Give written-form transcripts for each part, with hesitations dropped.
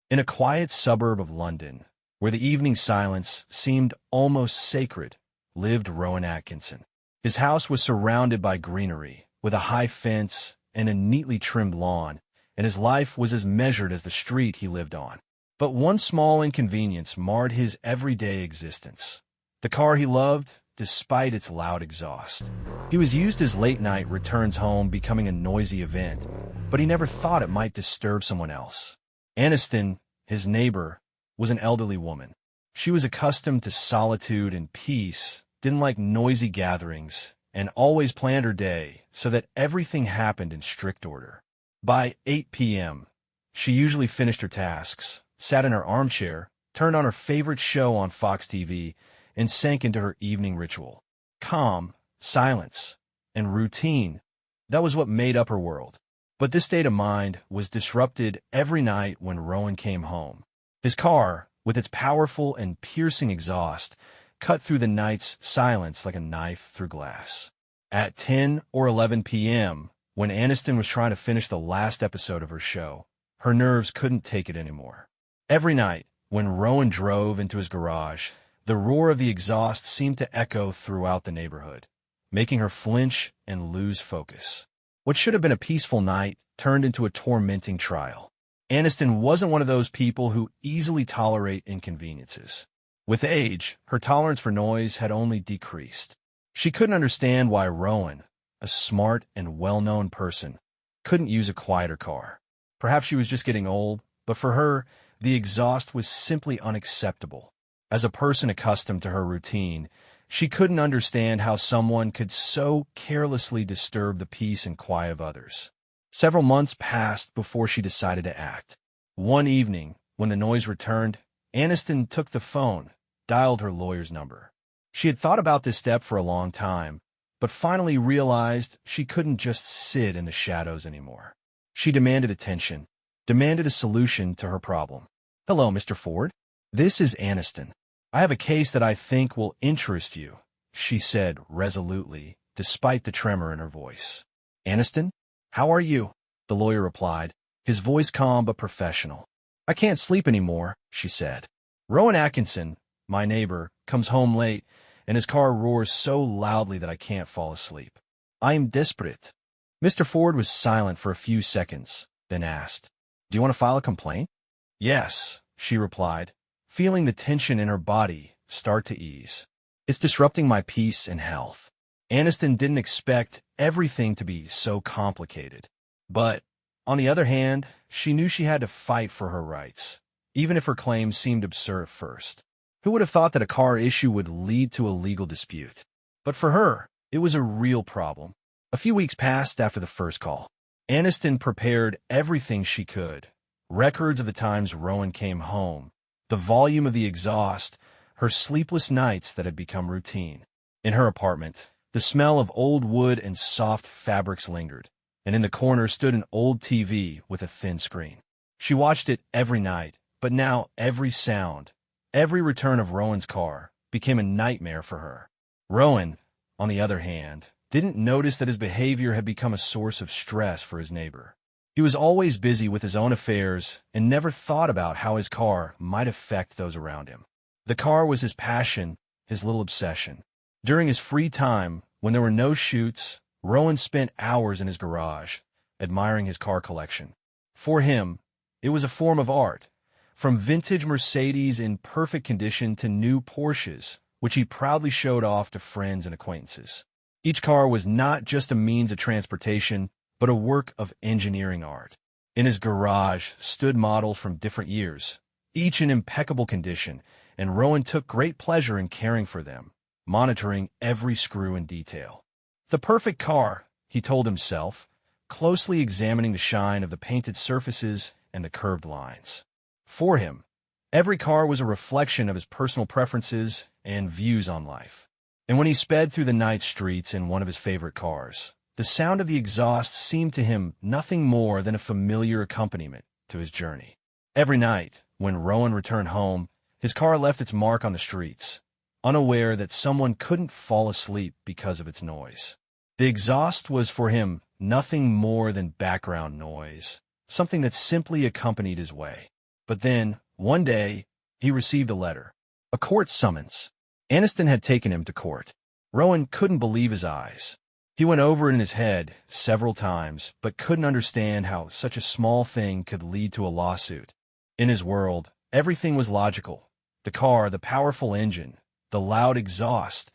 In a quiet suburb of London, where the evening silence seemed almost sacred, lived Rowan Atkinson. His house was surrounded by greenery, with a high fence and a neatly trimmed lawn, and his life was as measured as the street he lived on. But one small inconvenience marred his everyday existence. The car he loved, despite its loud exhaust. He was used his late-night returns home becoming a noisy event, but he never thought it might disturb someone else. Aniston, his neighbor, was an elderly woman. She was accustomed to solitude and peace, didn't like noisy gatherings, and always planned her day so that everything happened in strict order. By 8 p.m., she usually finished her tasks, sat in her armchair, turned on her favorite show on Fox TV, and sank into her evening ritual. Calm, silence, and routine, that was what made up her world. But this state of mind was disrupted every night when Rowan came home. His car, with its powerful and piercing exhaust, cut through the night's silence like a knife through glass. At 10 or 11 p.m., when Aniston was trying to finish the last episode of her show, her nerves couldn't take it anymore. Every night, when Rowan drove into his garage, the roar of the exhaust seemed to echo throughout the neighborhood, making her flinch and lose focus. What should have been a peaceful night turned into a tormenting trial. Aniston wasn't one of those people who easily tolerate inconveniences. With age, her tolerance for noise had only decreased. She couldn't understand why Rowan, a smart and well-known person, couldn't use a quieter car. Perhaps she was just getting old, but for her, the exhaust was simply unacceptable. As a person accustomed to her routine, she couldn't understand how someone could so carelessly disturb the peace and quiet of others. Several months passed before she decided to act. One evening, when the noise returned, Aniston took the phone, dialed her lawyer's number. She had thought about this step for a long time, but finally realized she couldn't just sit in the shadows anymore. She demanded attention, demanded a solution to her problem. "Hello, Mr. Ford. This is Aniston. I have a case that I think will interest you," she said resolutely, despite the tremor in her voice. "Aniston, how are you?" the lawyer replied, his voice calm but professional. "I can't sleep anymore," she said. "Rowan Atkinson, my neighbor, comes home late, and his car roars so loudly that I can't fall asleep. I am desperate." Mr. Ford was silent for a few seconds, then asked, "Do you want to file a complaint?" "Yes," she replied, feeling the tension in her body start to ease. "It's disrupting my peace and health." Aniston didn't expect everything to be so complicated. But, on the other hand, she knew she had to fight for her rights, even if her claims seemed absurd at first. Who would have thought that a car issue would lead to a legal dispute? But for her, it was a real problem. A few weeks passed after the first call. Aniston prepared everything she could. Records of the times Rowan came home, the volume of the exhaust, her sleepless nights that had become routine. In her apartment, the smell of old wood and soft fabrics lingered, and in the corner stood an old TV with a thin screen. She watched it every night, but now every sound, every return of Rowan's car, became a nightmare for her. Rowan, on the other hand, didn't notice that his behavior had become a source of stress for his neighbor. He was always busy with his own affairs and never thought about how his car might affect those around him. The car was his passion, his little obsession. During his free time, when there were no shoots, Rowan spent hours in his garage, admiring his car collection. For him, it was a form of art, from vintage Mercedes in perfect condition to new Porsches, which he proudly showed off to friends and acquaintances. Each car was not just a means of transportation, but a work of engineering art. In his garage stood models from different years, each in impeccable condition, and Rowan took great pleasure in caring for them, monitoring every screw and detail. The perfect car, he told himself, closely examining the shine of the painted surfaces and the curved lines. For him, every car was a reflection of his personal preferences and views on life. And when he sped through the night streets in one of his favorite cars, the sound of the exhaust seemed to him nothing more than a familiar accompaniment to his journey. Every night, when Rowan returned home, his car left its mark on the streets, unaware that someone couldn't fall asleep because of its noise. The exhaust was for him nothing more than background noise, something that simply accompanied his way. But then, one day, he received a letter. A court summons. Aniston had taken him to court. Rowan couldn't believe his eyes. He went over it in his head several times, but couldn't understand how such a small thing could lead to a lawsuit. In his world, everything was logical. The car, the powerful engine, the loud exhaust,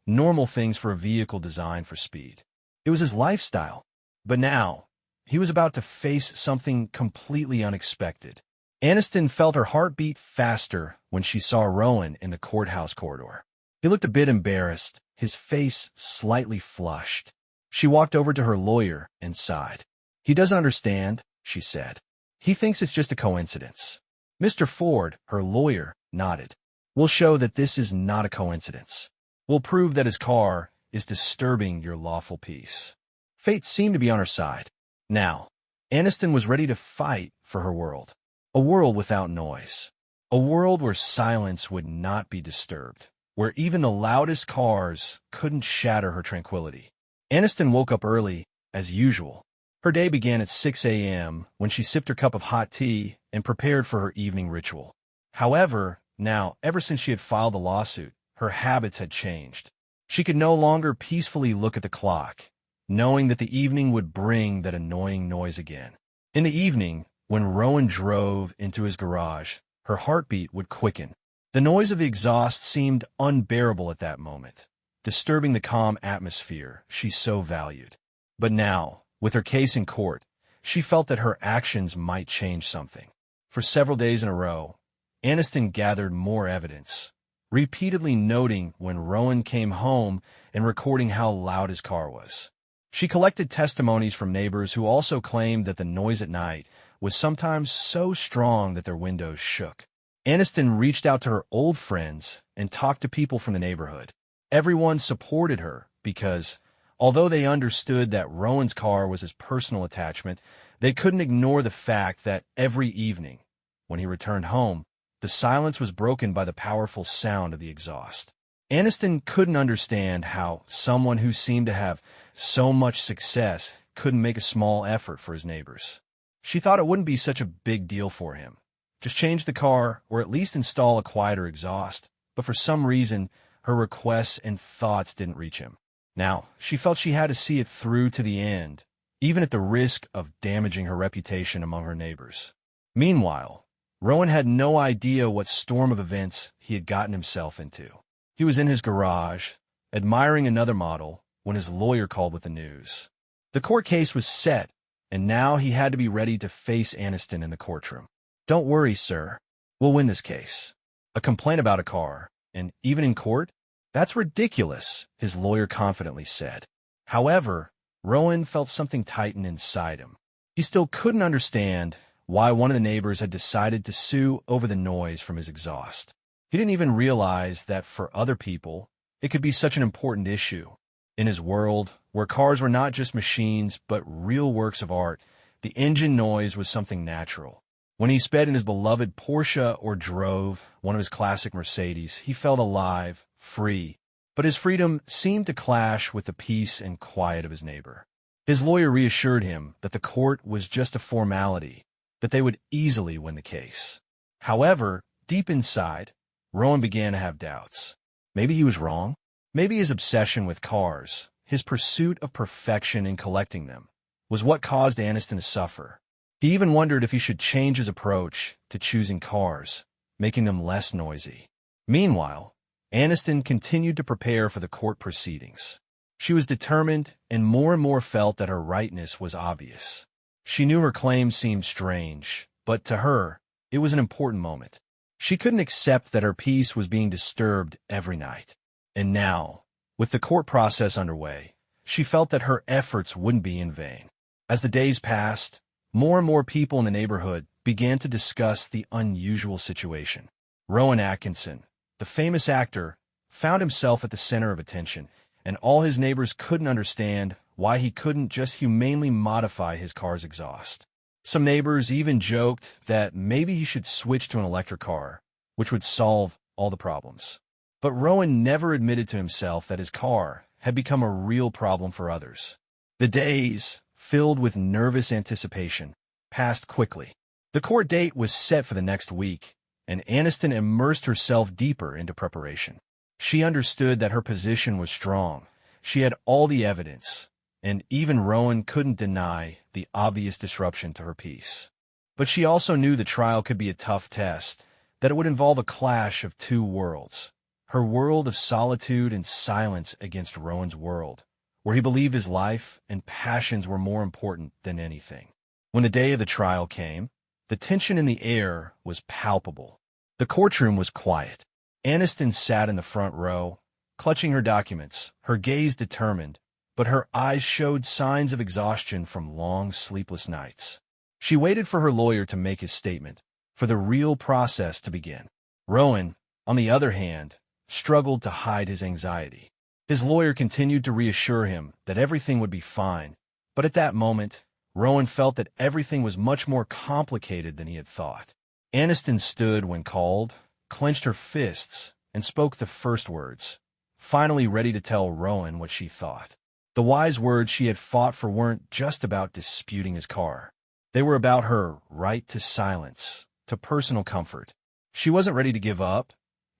normal things for a vehicle designed for speed. It was his lifestyle. But now, he was about to face something completely unexpected. Aniston felt her heart beat faster when she saw Rowan in the courthouse corridor. He looked a bit embarrassed, his face slightly flushed. She walked over to her lawyer and sighed. "He doesn't understand," she said. "He thinks it's just a coincidence." Mr. Ford, her lawyer, nodded. "We'll show that this is not a coincidence. We'll prove that his car is disturbing your lawful peace." Fate seemed to be on her side. Now, Aniston was ready to fight for her world. A world without noise. A world where silence would not be disturbed. Where even the loudest cars couldn't shatter her tranquility. Aniston woke up early, as usual. Her day began at 6 a.m. when she sipped her cup of hot tea and prepared for her evening ritual. However, now, ever since she had filed the lawsuit, her habits had changed. She could no longer peacefully look at the clock, knowing that the evening would bring that annoying noise again. In the evening, when Rowan drove into his garage, her heartbeat would quicken. The noise of the exhaust seemed unbearable at that moment, disturbing the calm atmosphere she so valued. But now, with her case in court, she felt that her actions might change something. For several days in a row, Aniston gathered more evidence, repeatedly noting when Rowan came home and recording how loud his car was. She collected testimonies from neighbors who also claimed that the noise at night was sometimes so strong that their windows shook. Aniston reached out to her old friends and talked to people from the neighborhood. Everyone supported her because, although they understood that Rowan's car was his personal attachment, they couldn't ignore the fact that every evening, when he returned home, the silence was broken by the powerful sound of the exhaust. Aniston couldn't understand how someone who seemed to have so much success couldn't make a small effort for his neighbors. She thought it wouldn't be such a big deal for him. Just change the car or at least install a quieter exhaust. But for some reason, her requests and thoughts didn't reach him. Now, she felt she had to see it through to the end, even at the risk of damaging her reputation among her neighbors. Meanwhile, Rowan had no idea what storm of events he had gotten himself into. He was in his garage, admiring another model, when his lawyer called with the news. The court case was set, and now he had to be ready to face Aniston in the courtroom. "Don't worry, sir. We'll win this case." A complaint about a car, and even in court? "That's ridiculous," his lawyer confidently said. However, Rowan felt something tighten inside him. He still couldn't understand why one of the neighbors had decided to sue over the noise from his exhaust. He didn't even realize that for other people, it could be such an important issue. In his world, where cars were not just machines but real works of art, the engine noise was something natural. When he sped in his beloved Porsche or drove one of his classic Mercedes, he felt alive, free. But his freedom seemed to clash with the peace and quiet of his neighbor. His lawyer reassured him that the court was just a formality, that they would easily win the case. However, deep inside, Rowan began to have doubts. Maybe he was wrong. Maybe his obsession with cars, his pursuit of perfection in collecting them, was what caused Aniston to suffer. He even wondered if he should change his approach to choosing cars, making them less noisy. Meanwhile, Aniston continued to prepare for the court proceedings. She was determined and more felt that her rightness was obvious. She knew her claim seemed strange, but to her, it was an important moment. She couldn't accept that her peace was being disturbed every night. And now, with the court process underway, she felt that her efforts wouldn't be in vain. As the days passed, more and more people in the neighborhood began to discuss the unusual situation. Rowan Atxion, the famous actor, found himself at the center of attention, and all his neighbors couldn't understand why he couldn't just humanely modify his car's exhaust. Some neighbors even joked that maybe he should switch to an electric car, which would solve all the problems. But Rowan never admitted to himself that his car had become a real problem for others. The days, filled with nervous anticipation, passed quickly. The court date was set for the next week, and Aniston immersed herself deeper into preparation. She understood that her position was strong. She had all the evidence, and even Rowan couldn't deny the obvious disruption to her peace. But she also knew the trial could be a tough test, that it would involve a clash of two worlds. Her world of solitude and silence against Rowan's world, where he believed his life and passions were more important than anything. When the day of the trial came, the tension in the air was palpable. The courtroom was quiet. Aniston sat in the front row, clutching her documents, her gaze determined, but her eyes showed signs of exhaustion from long, sleepless nights. She waited for her lawyer to make his statement, for the real process to begin. Rowan, on the other hand, struggled to hide his anxiety. His lawyer continued to reassure him that everything would be fine, but at that moment, Rowan felt that everything was much more complicated than he had thought. Aniston stood when called, clenched her fists, and spoke the first words, finally ready to tell Rowan what she thought. The wise words she had fought for weren't just about disputing his car. They were about her right to silence, to personal comfort. She wasn't ready to give up,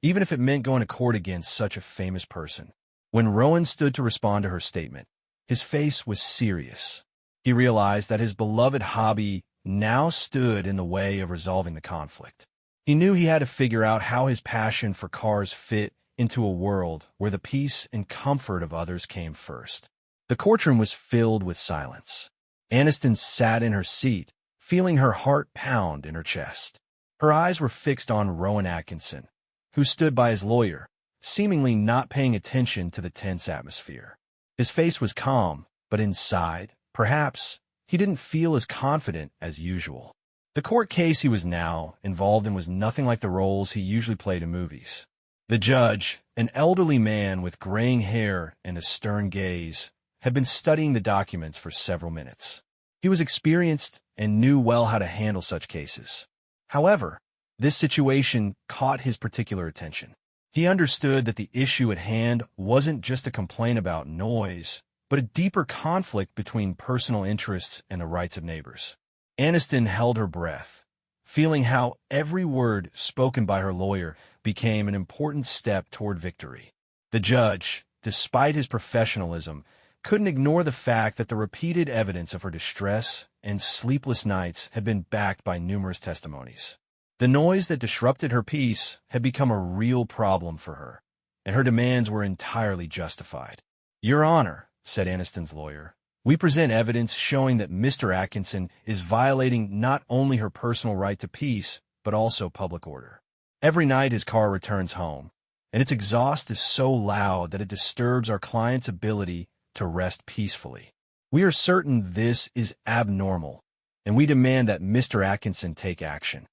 even if it meant going to court against such a famous person. When Rowan stood to respond to her statement, his face was serious. He realized that his beloved hobby now stood in the way of resolving the conflict. He knew he had to figure out how his passion for cars fit into a world where the peace and comfort of others came first. The courtroom was filled with silence. Aniston sat in her seat, feeling her heart pound in her chest. Her eyes were fixed on Rowan Atkinson, who stood by his lawyer, seemingly not paying attention to the tense atmosphere. His face was calm, but inside, perhaps, he didn't feel as confident as usual. The court case he was now involved in was nothing like the roles he usually played in movies. The judge, an elderly man with graying hair and a stern gaze, had been studying the documents for several minutes. He was experienced and knew well how to handle such cases. However, this situation caught his particular attention. He understood that the issue at hand wasn't just a complaint about noise, but a deeper conflict between personal interests and the rights of neighbors. Aniston held her breath, feeling how every word spoken by her lawyer became an important step toward victory. The judge, despite his professionalism, couldn't ignore the fact that the repeated evidence of her distress and sleepless nights had been backed by numerous testimonies. The noise that disrupted her peace had become a real problem for her, and her demands were entirely justified. "Your Honor," said Aniston's lawyer, "we present evidence showing that Mr. Atkinson is violating not only her personal right to peace, but also public order. Every night his car returns home, and its exhaust is so loud that it disturbs our client's ability to rest peacefully. We are certain this is abnormal, and we demand that Mr. Atkinson take action."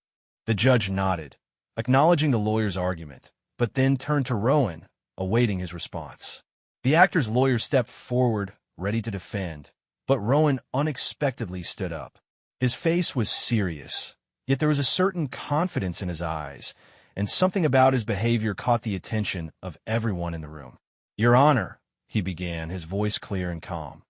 The judge nodded, acknowledging the lawyer's argument, but then turned to Rowan, awaiting his response. The actor's lawyer stepped forward, ready to defend, but Rowan unexpectedly stood up. His face was serious, yet there was a certain confidence in his eyes, and something about his behavior caught the attention of everyone in the room. "Your Honor," he began, his voice clear and calm,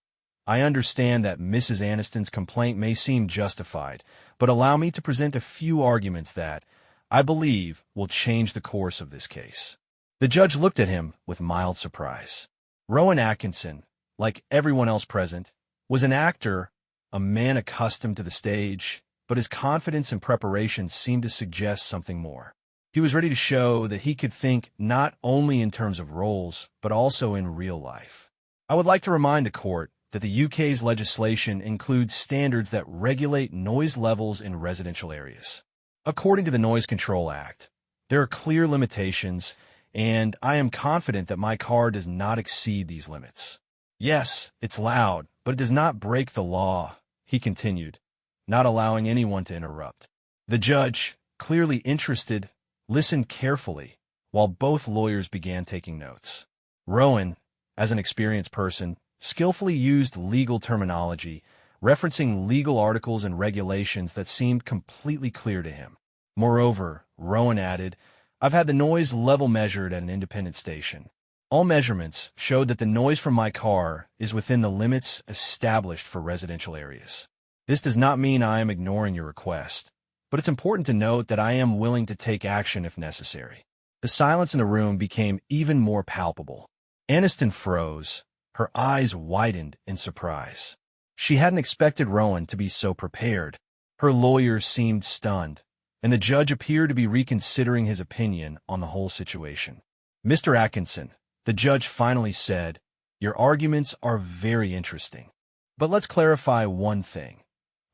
"I understand that Mrs. Aniston's complaint may seem justified, but allow me to present a few arguments that, I believe, will change the course of this case." The judge looked at him with mild surprise. Rowan Atkinson, like everyone else present, was an actor, a man accustomed to the stage, but his confidence and preparation seemed to suggest something more. He was ready to show that he could think not only in terms of roles, but also in real life. "I would like to remind the court that the UK's legislation includes standards that regulate noise levels in residential areas. According to the Noise Control Act, there are clear limitations, and I am confident that my car does not exceed these limits. Yes, it's loud, but it does not break the law," he continued, not allowing anyone to interrupt. The judge, clearly interested, listened carefully, while both lawyers began taking notes. Rowan, as an experienced person, skillfully used legal terminology, referencing legal articles and regulations that seemed completely clear to him. Moreover, Rowan added, "I've had the noise level measured at an independent station. All measurements showed that the noise from my car is within the limits established for residential areas. This does not mean I am ignoring your request. but it's important to note that I am willing to take action if necessary." The silence in the room became even more palpable. Aniston froze, her eyes widened in surprise. She hadn't expected Rowan to be so prepared. Her lawyer seemed stunned, and the judge appeared to be reconsidering his opinion on the whole situation. "Mr. Atkinson," the judge finally said, "your arguments are very interesting. But let's clarify one thing.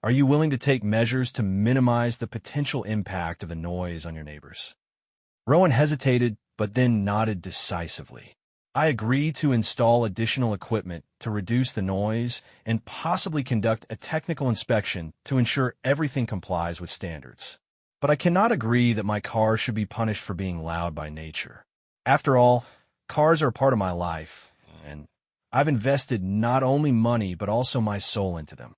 Are you willing to take measures to minimize the potential impact of the noise on your neighbors?" Rowan hesitated, but then nodded decisively. "I agree to install additional equipment to reduce the noise and possibly conduct a technical inspection to ensure everything complies with standards. But I cannot agree that my car should be punished for being loud by nature. After all, cars are a part of my life, and I've invested not only money but also my soul into them."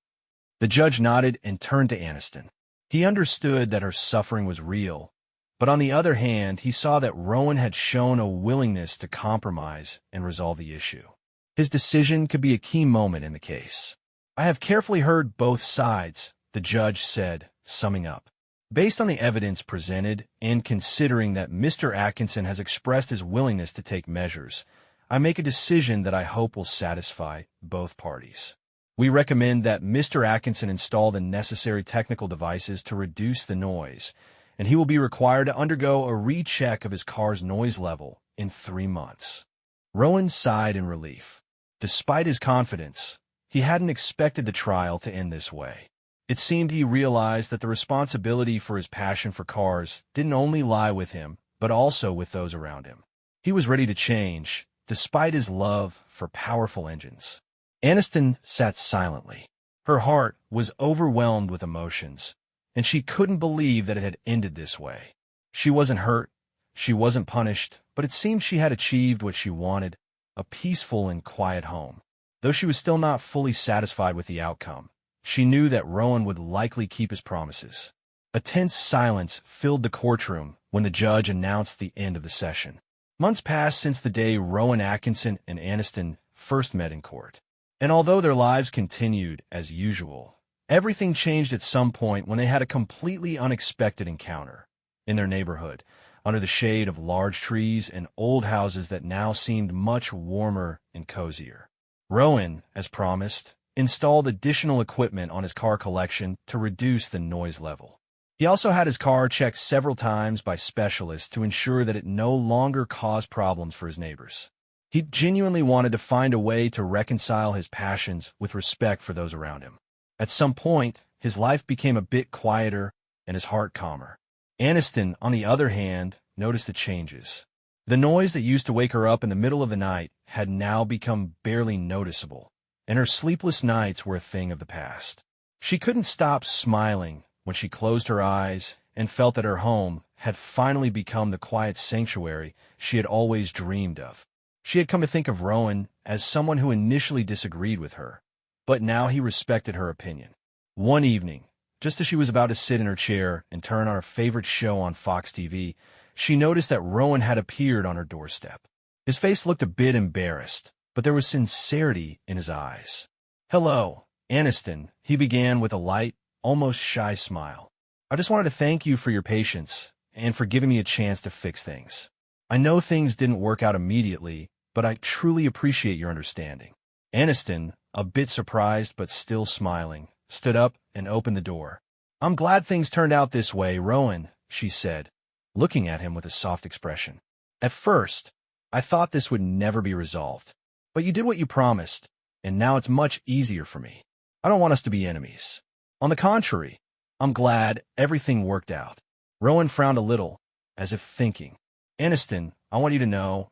The judge nodded and turned to Aniston. He understood that her suffering was real, but on the other hand, he saw that Rowan had shown a willingness to compromise and resolve the issue. His decision could be a key moment in the case. "I have carefully heard both sides," the judge said, summing up. "Based on the evidence presented and considering that Mr. Atkinson has expressed his willingness to take measures, I make a decision that I hope will satisfy both parties. We recommend that Mr. Atkinson install the necessary technical devices to reduce the noise, and he will be required to undergo a recheck of his car's noise level in 3 months. Rowan sighed in relief. Despite his confidence, he hadn't expected the trial to end this way. It seemed he realized that the responsibility for his passion for cars didn't only lie with him, but also with those around him. He was ready to change, despite his love for powerful engines. Aniston sat silently. Her heart was overwhelmed with emotions, and she couldn't believe that it had ended this way. She wasn't hurt, she wasn't punished, but it seemed she had achieved what she wanted, a peaceful and quiet home. Though she was still not fully satisfied with the outcome, she knew that Rowan would likely keep his promises. A tense silence filled the courtroom when the judge announced the end of the session. Months passed since the day Rowan Atkinson and Aniston first met in court. And although their lives continued as usual, everything changed at some point when they had a completely unexpected encounter. In their neighborhood, under the shade of large trees and old houses that now seemed much warmer and cozier. Rowan, as promised, installed additional equipment on his car collection to reduce the noise level. He also had his car checked several times by specialists to ensure that it no longer caused problems for his neighbors. He genuinely wanted to find a way to reconcile his passions with respect for those around him. At some point, his life became a bit quieter and his heart calmer. Aniston, on the other hand, noticed the changes. The noise that used to wake her up in the middle of the night had now become barely noticeable, and her sleepless nights were a thing of the past. She couldn't stop smiling when she closed her eyes and felt that her home had finally become the quiet sanctuary she had always dreamed of. She had come to think of Rowan as someone who initially disagreed with her, but now he respected her opinion. One evening, just as she was about to sit in her chair and turn on her favorite show on Fox TV, she noticed that Rowan had appeared on her doorstep. His face looked a bit embarrassed, but there was sincerity in his eyes. "Hello, Aniston," he began with a light, almost shy smile. "I just wanted to thank you for your patience and for giving me a chance to fix things. I know things didn't work out immediately, but I truly appreciate your understanding." Aniston, a bit surprised but still smiling, stood up and opened the door. "I'm glad things turned out this way, Rowan," she said, looking at him with a soft expression. "At first, I thought this would never be resolved, but you did what you promised, and now it's much easier for me. I don't want us to be enemies. On the contrary, I'm glad everything worked out." Rowan frowned a little, as if thinking. "Aniston, I want you to know,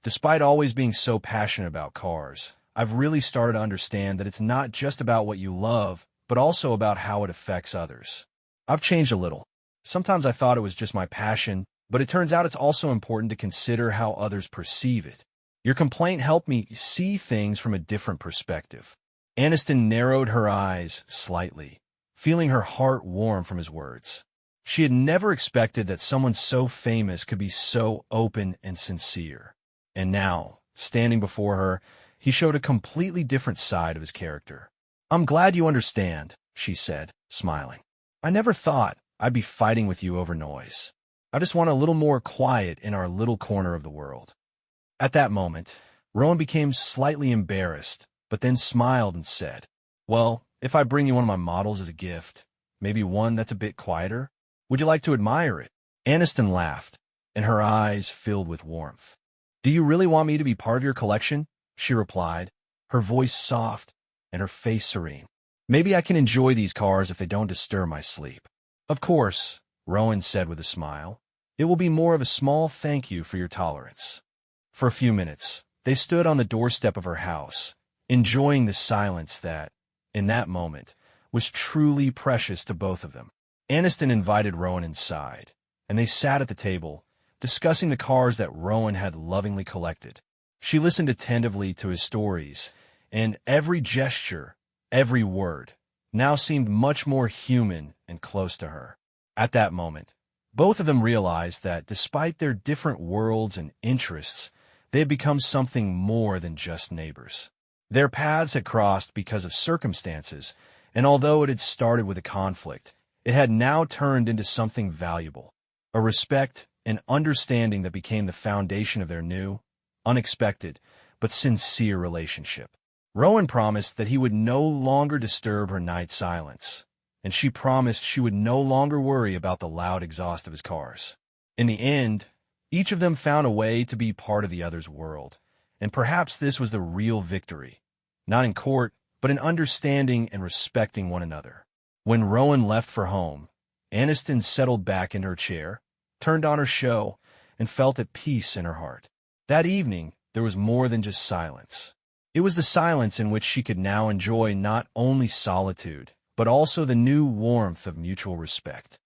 despite always being so passionate about cars, I've really started to understand that it's not just about what you love, but also about how it affects others. I've changed a little. Sometimes I thought it was just my passion, but it turns out it's also important to consider how others perceive it. Your complaint helped me see things from a different perspective." Aniston narrowed her eyes slightly, feeling her heart warm from his words. She had never expected that someone so famous could be so open and sincere. And now, standing before her, he showed a completely different side of his character. "I'm glad you understand," she said, smiling. "I never thought I'd be fighting with you over noise. I just want a little more quiet in our little corner of the world." At that moment, Rowan became slightly embarrassed, but then smiled and said, "Well, if I bring you one of my models as a gift, maybe one that's a bit quieter, would you like to admire it?" Aniston laughed, and her eyes filled with warmth. "Do you really want me to be part of your collection?" she replied, her voice soft and her face serene. "Maybe I can enjoy these cars if they don't disturb my sleep." "Of course," Rowan said with a smile. "It will be more of a small thank you for your tolerance." For a few minutes, they stood on the doorstep of her house, enjoying the silence that, in that moment, was truly precious to both of them. Aniston invited Rowan inside, and they sat at the table, discussing the cars that Rowan had lovingly collected. She listened attentively to his stories, and every gesture, every word, now seemed much more human and close to her. At that moment, both of them realized that despite their different worlds and interests, they had become something more than just neighbors. Their paths had crossed because of circumstances, and although it had started with a conflict, it had now turned into something valuable, a respect and understanding that became the foundation of their new, unexpected, but sincere relationship. Rowan promised that he would no longer disturb her night silence, and she promised she would no longer worry about the loud exhaust of his cars. In the end, each of them found a way to be part of the other's world, and perhaps this was the real victory, not in court, but in understanding and respecting one another. When Rowan left for home, Aniston settled back in her chair, turned on her show, and felt at peace in her heart. That evening, there was more than just silence. It was the silence in which she could now enjoy not only solitude, but also the new warmth of mutual respect.